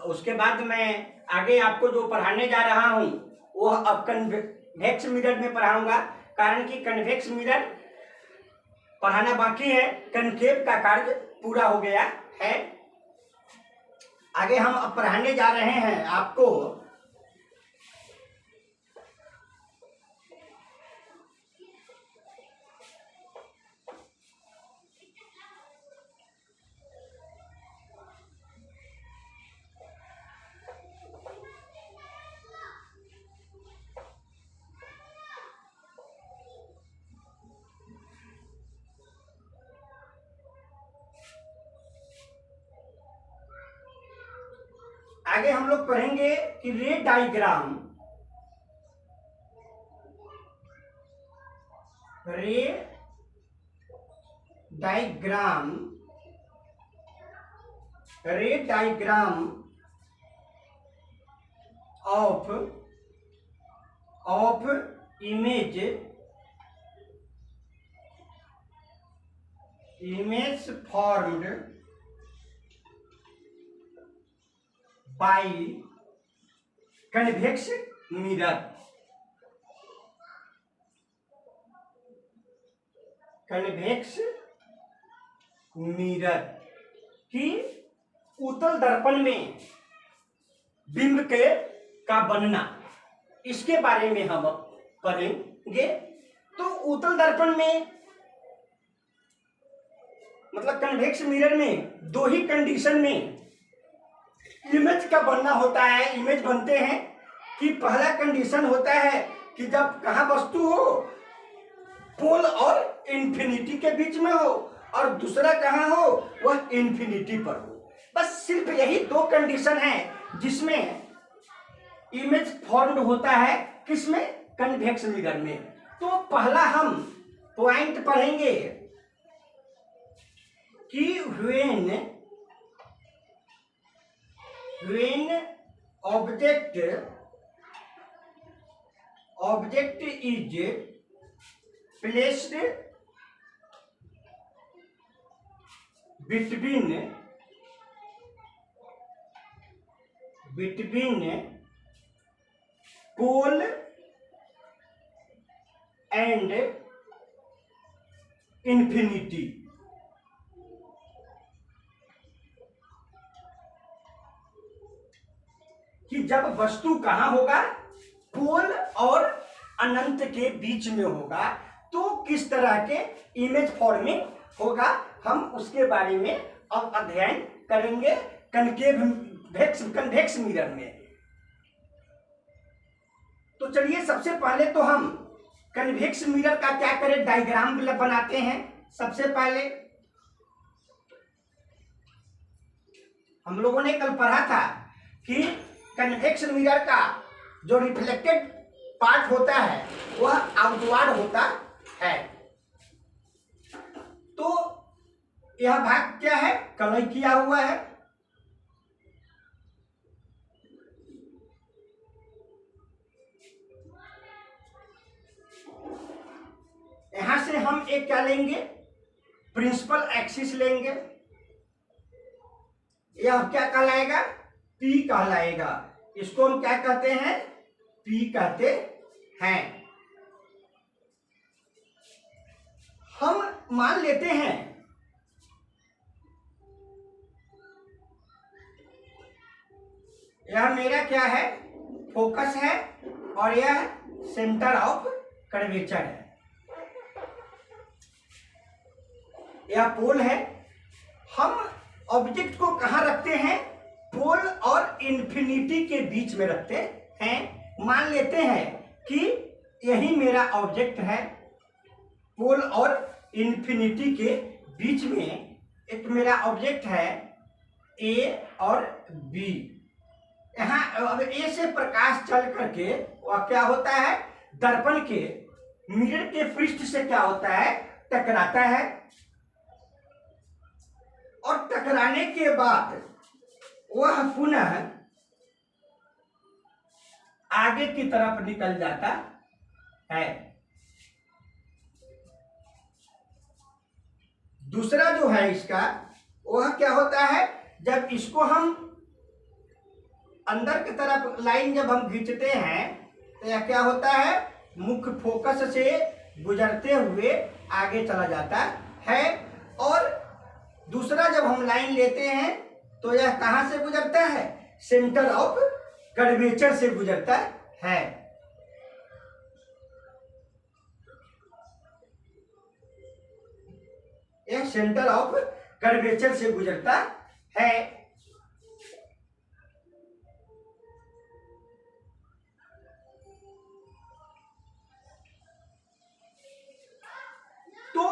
उसके बाद मैं आगे आपको जो पढ़ाने जा रहा हूं वह अब कन्वेक्स मिरर में पढ़ाऊंगा, कारण कि कन्वेक्स मिरर पढ़ाना बाकी है, कनकेव का कार्य पूरा हो गया है। आगे हम अब पढ़ाने जा रहे हैं आपको आगे हम लोग पढ़ेंगे कि रे diagram of image formed by convex mirror. Convex mirror की उत्तल दर्पण में बिंब का बनना, इसके बारे में हम पढ़ेंगे। तो उत्तल दर्पण में मतलब कन्वेक्स मिरर में दो ही कंडीशन में इमेज का बनना होता है, इमेज बनते हैं कि पहला कंडीशन होता है कि जब कहाँ वस्तु हो, पोल और इन्फिनिटी के बीच में हो, और दूसरा कहाँ हो, वह इन्फिनिटी पर हो। बस सिर्फ यही दो कंडीशन है जिसमें इमेज फॉर्म्ड होता है, किसमें, कन्वेक्स मिरर में। तो पहला हम पॉइंट पढ़ेंगे कि when object is placed between pole and infinity, कि जब वस्तु कहां होगा, पोल और अनंत के बीच में होगा, तो किस तरह के इमेज फॉर्मिंग होगा, हम उसके बारे में अब अध्ययन करेंगे कन्वेक्स मिरर में। तो चलिए सबसे पहले तो हम कन्वेक्स मिरर का क्या करें, डायग्राम बनाते हैं। सबसे पहले हम लोगों ने कल पढ़ा था कि कन्वेक्स मिरर का जो रिफ्लेक्टेड पार्ट होता है वह आउटवर्ड होता है। तो यह भाग क्या है, कलर किया हुआ है। यहां से हम एक क्या लेंगे, प्रिंसिपल एक्सिस लेंगे। यह क्या कहलाएगा, पी कहलाएगा। इसको हम क्या कहते हैं, पी कहते हैं। हम मान लेते हैं यह मेरा क्या है, फोकस है और यह सेंटर ऑफ कर्वेचर है। यह पोल है। हम ऑब्जेक्ट को कहां रखते हैं, पोल और इन्फिनिटी के बीच में रखते हैं। मान लेते हैं कि यही मेरा ऑब्जेक्ट है, पोल और इन्फिनिटी के बीच में एक मेरा ऑब्जेक्ट है ए और बी। यहां अब ए से प्रकाश चल करके वह क्या होता है, दर्पण के मिरर के पृष्ठ से क्या होता है, टकराता है। और टकराने के बाद वह पुनः आगे की तरफ निकल जाता है। दूसरा जो है इसका, वह क्या होता है, जब इसको हम अंदर की तरफ लाइन जब हम खींचते हैं तो यह क्या होता है, मुख्य फोकस से गुजरते हुए आगे चला जाता है। और दूसरा जब हम लाइन लेते हैं तो यह कहां से गुजरता है, सेंटर ऑफ कर्वेचर से गुजरता है। यह सेंटर ऑफ कर्वेचर से गुजरता है। तो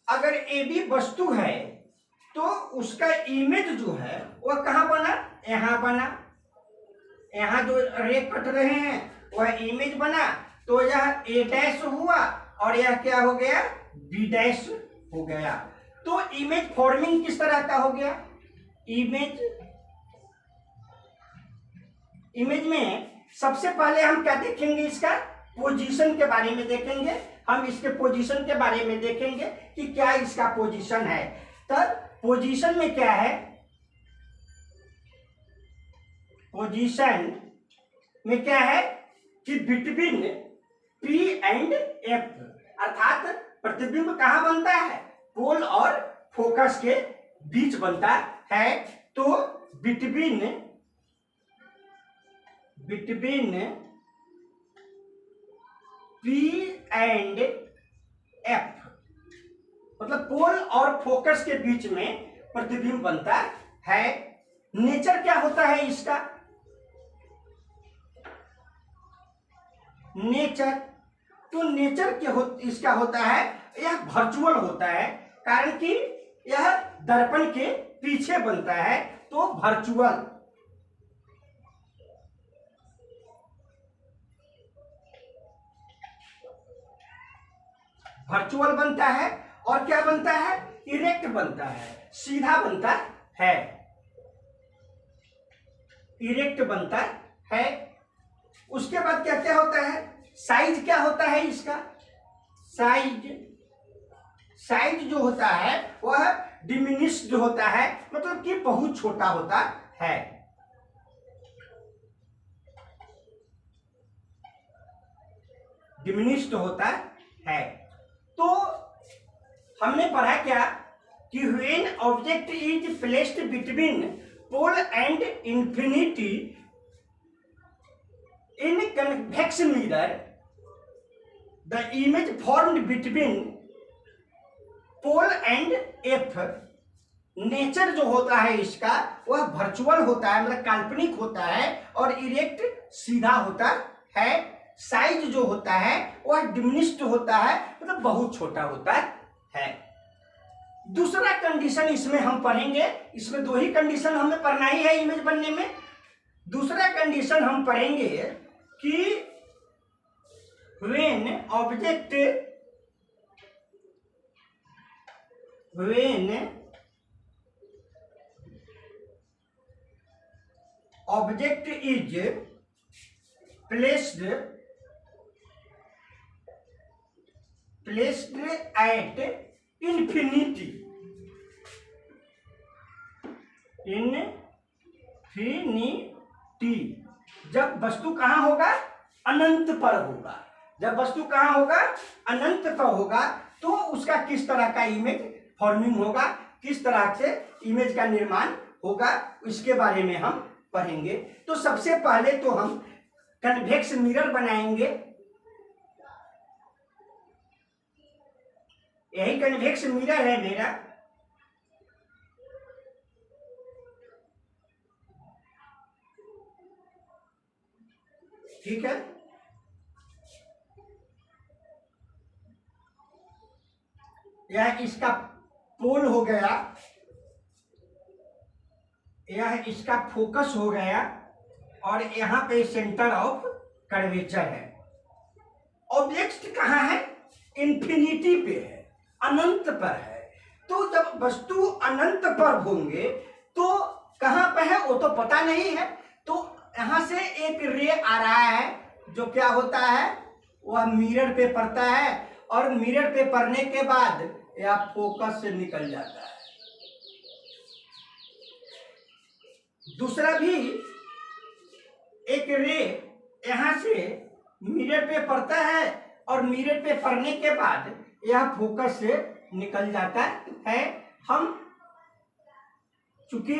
अगर ए बी वस्तु है तो उसका इमेज जो है वह कहां बना, यहां बना। यहां जो रे कट रहे हैं वह इमेज बना, तो यह ए डैश हुआ और यह क्या हो गया, बी डैश हो गया। तो इमेज फॉर्मिंग किस तरह का हो गया, इमेज में सबसे पहले हम क्या देखेंगे, इसका पोजीशन के बारे में देखेंगे। हम इसके पोजीशन के बारे में देखेंगे कि क्या इसका पोजीशन है। तब पोजीशन में क्या है, पोजीशन में क्या है कि बिटवीन पी एंड एफ, अर्थात प्रतिबिंब कहां बनता है, पोल और फोकस के बीच बनता है। तो बिटवीन पी एंड एफ, मतलब पोल और फोकस के बीच में प्रतिबिंब बनता है। नेचर क्या होता है इसका, नेचर, तो नेचर क्या इसका होता है, यह वर्चुअल होता है। कारण कि यह दर्पण के पीछे बनता है, तो वर्चुअल। वर्चुअल बनता है और क्या बनता है, इरेक्ट बनता है, सीधा बनता है, इरेक्ट बनता है। उसके बाद क्या क्या होता है, साइज क्या होता है इसका, साइज जो होता है वह डिमिनिश्ड होता है, मतलब कि बहुत छोटा होता है। डिमिनिश्ड होता है। तो हमने पढ़ा क्या कि when object is placed between pole and infinity in convex mirror, the image formed between pole and F, nature जो होता है इसका वह वर्चुअल होता है, मतलब काल्पनिक होता है, और इरेक्ट सीधा होता है। साइज जो होता है वह डिमिनिश्ड होता है, मतलब बहुत छोटा होता है। दूसरा कंडीशन इसमें हम पढ़ेंगे, इसमें दो ही कंडीशन हमें पढ़ना ही है इमेज बनने में। दूसरा कंडीशन हम पढ़ेंगे कि when object is placed at infinity, जब वस्तु कहाँ होगा, अनंत पर होगा। जब वस्तु कहाँ होगा, अनंत पर होगा, तो उसका किस तरह का इमेज फॉर्मिंग होगा, किस तरह से इमेज का निर्माण होगा, इसके बारे में हम पढ़ेंगे। तो सबसे पहले तो हम कन्वेक्स मिरर बनाएंगे। यही कन्वेक्स मिरर है मेरा। ठीक है, यह इसका पोल हो गया, यह इसका फोकस हो गया, और यहाँ पे सेंटर ऑफ कर्वेचर है। ऑब्जेक्ट कहाँ है, इन्फिनिटी पे है, अनंत पर है। तो जब वस्तु अनंत पर होंगे तो कहाँ पे है वो तो पता नहीं है। तो यहाँ से एक रे आ रहा है, जो क्या होता है, वह मिरर पे पड़ता है, और मिरर पे पड़ने के बाद यह फोकस से निकल जाता है। दूसरा भी एक रे यहाँ से मिरर पे पड़ता है, और मिरर पे पड़ने के बाद यह फोकस से निकल जाता है। हम चूंकि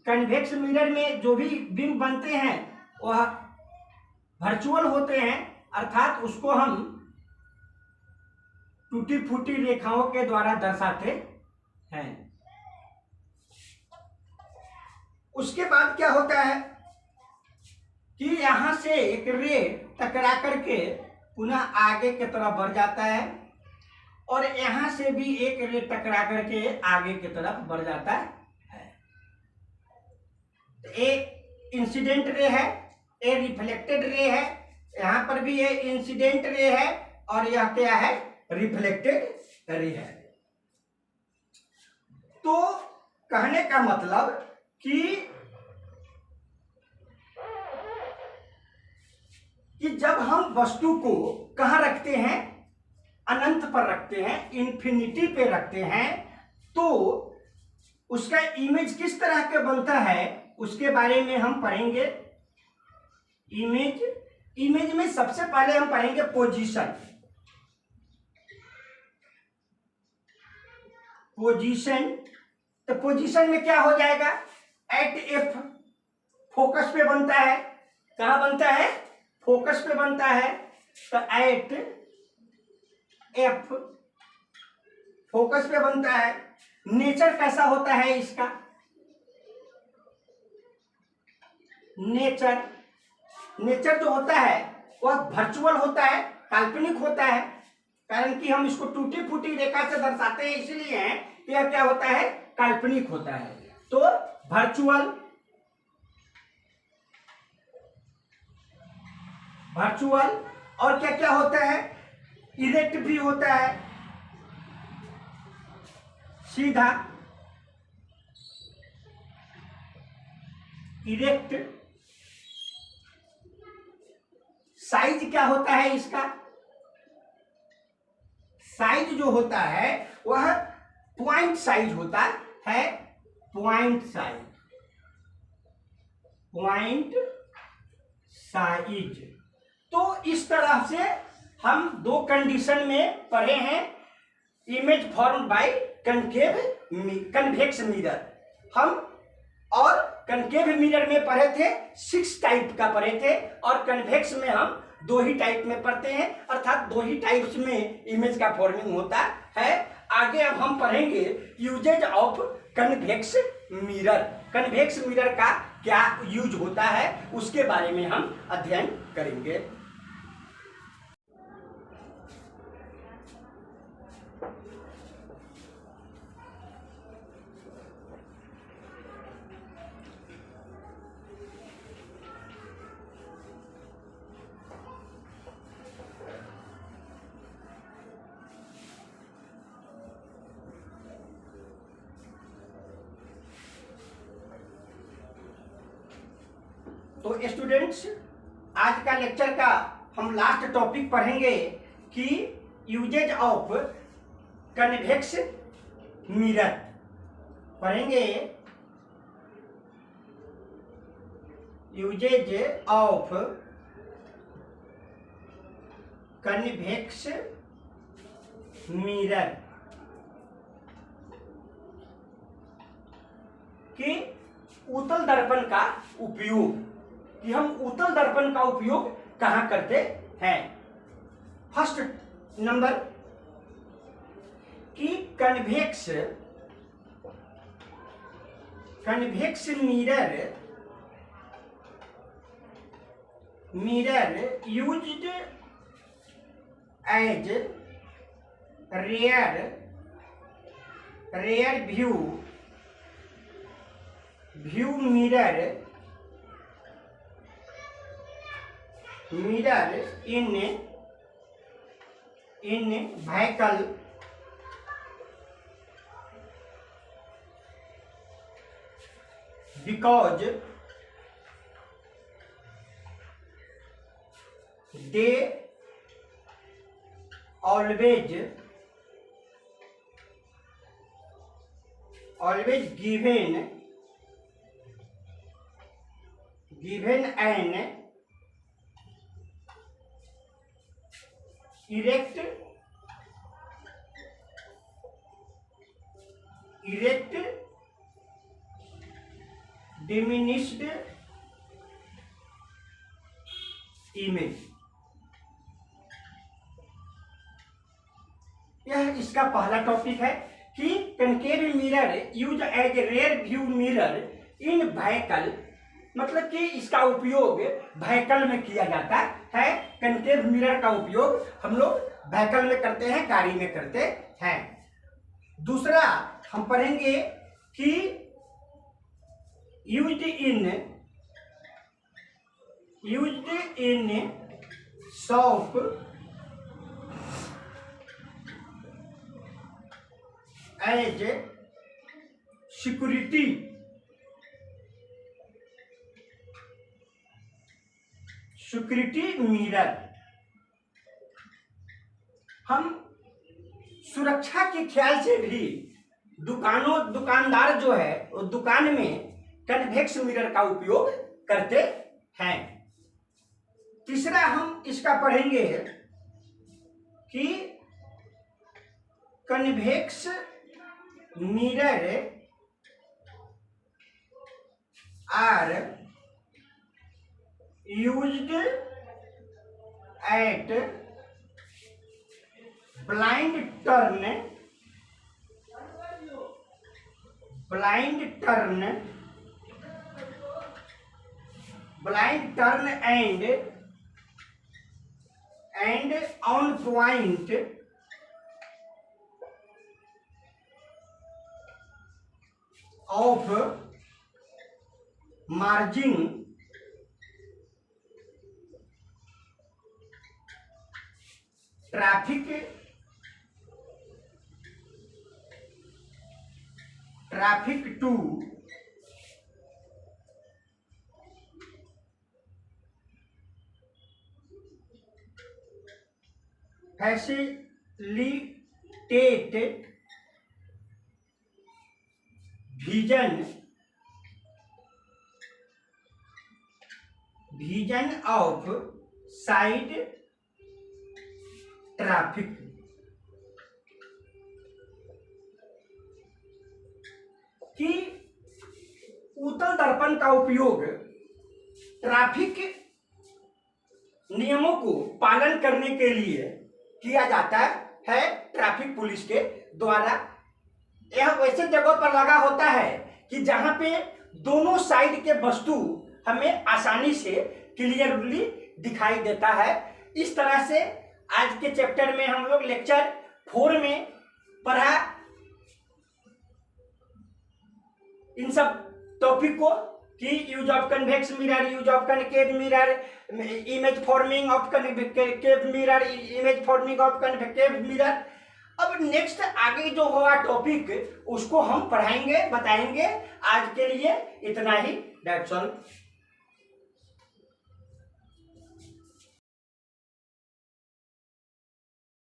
कन्वेक्स मिरर में जो भी बिंब बनते हैं वह वर्चुअल होते हैं, अर्थात उसको हम टूटी फूटी रेखाओं के द्वारा दर्शाते हैं। उसके बाद क्या होता है कि यहां से एक रे टकरा करके पुनः आगे की तरफ बढ़ जाता है, और यहां से भी एक रे टकरा करके आगे की तरफ बढ़ जाता है। एक इंसिडेंट रे है, एक रिफ्लेक्टेड रे है, यहां पर भी ये इंसिडेंट रे है, और यह क्या है, रिफ्लेक्टेड रे है। तो कहने का मतलब कि जब हम वस्तु को कहाँ रखते हैं, अनंत पर रखते हैं, इन्फिनिटी पे रखते हैं, तो उसका इमेज किस तरह का बनता है उसके बारे में हम पढ़ेंगे। इमेज में सबसे पहले हम पढ़ेंगे पोजीशन। तो पोजीशन में क्या हो जाएगा, एट एफ फोकस पे बनता है। कहाँ बनता है, फोकस पे बनता है। तो एट एफ फोकस पे बनता है। नेचर कैसा होता है इसका, नेचर जो होता है वह वर्चुअल होता है, काल्पनिक होता है। कारण कि हम इसको टूटी फूटी रेखा से दर्शाते हैं, इसलिए है कि यह क्या होता है, काल्पनिक होता है। तो वर्चुअल और क्या क्या होता है, इरेक्ट भी होता है, सीधा, इरेक्ट। साइज क्या होता है इसका, साइज जो होता है वह पॉइंट साइज होता है, पॉइंट साइज। तो इस तरह से हम दो कंडीशन में पढ़े हैं, image formed by convex mirror. हम और कनकेव मिरर में पढ़े थे 6 टाइप का पढ़े थे, और कन्वेक्स में हम दो ही टाइप में पढ़ते हैं, अर्थात दो ही टाइप्स में इमेज का फॉर्मिंग होता है। आगे अब हम पढ़ेंगे uses of convex mirror. Convex mirror का क्या यूज होता है उसके बारे में हम अध्ययन करेंगे। तो स्टूडेंट्स, आज का लेक्चर का हम लास्ट टॉपिक पढ़ेंगे कि यूजेज ऑफ कन्वेक्स मिरर पढ़ेंगे। यूजेज ऑफ कन्वेक्स मिरर कि उत्तल दर्पण का उपयोग, कि हम उत्तल दर्पण का उपयोग कहां करते हैं। फर्स्ट नंबर कि convex mirror used as rear view mirror in vehicle because they always given an erect diminished image। यह इसका पहला टॉपिक है कि concave mirror use as rear view mirror in vehicle, मतलब कि इसका उपयोग व्हीकल में किया जाता है। कनकेव मिरर का उपयोग हम लोग व्हीकल में करते हैं, गाड़ी में करते हैं। दूसरा हम पढ़ेंगे कि used in shop as security mirror. हम सुरक्षा के ख्याल से भी दुकानदार जो है वो दुकान में कन्वेक्स मिरर का उपयोग करते हैं। तीसरा हम इसका पढ़ेंगे कि convex mirror are used at blind turn and on point of margin traffic to facilitate vision of side traffic। कि उत्तल दर्पण का उपयोग ट्रैफिक नियमों को पालन करने के लिए किया जाता है ट्रैफिक पुलिस के द्वारा। यह वैसे जगह पर लगा होता है कि जहां पे दोनों साइड के वस्तु हमें आसानी से क्लियरली दिखाई देता है। इस तरह से आज के चैप्टर में हम लोग लेक्चर 4 में पढ़ा इन सब टॉपिक को कि use of convex mirror, use of concave mirror, image forming of concave mirror, image forming of concave mirror. अब नेक्स्ट आगे जो होगा टॉपिक उसको हम पढ़ाएंगे, बताएंगे। आज के लिए इतना ही। That's all.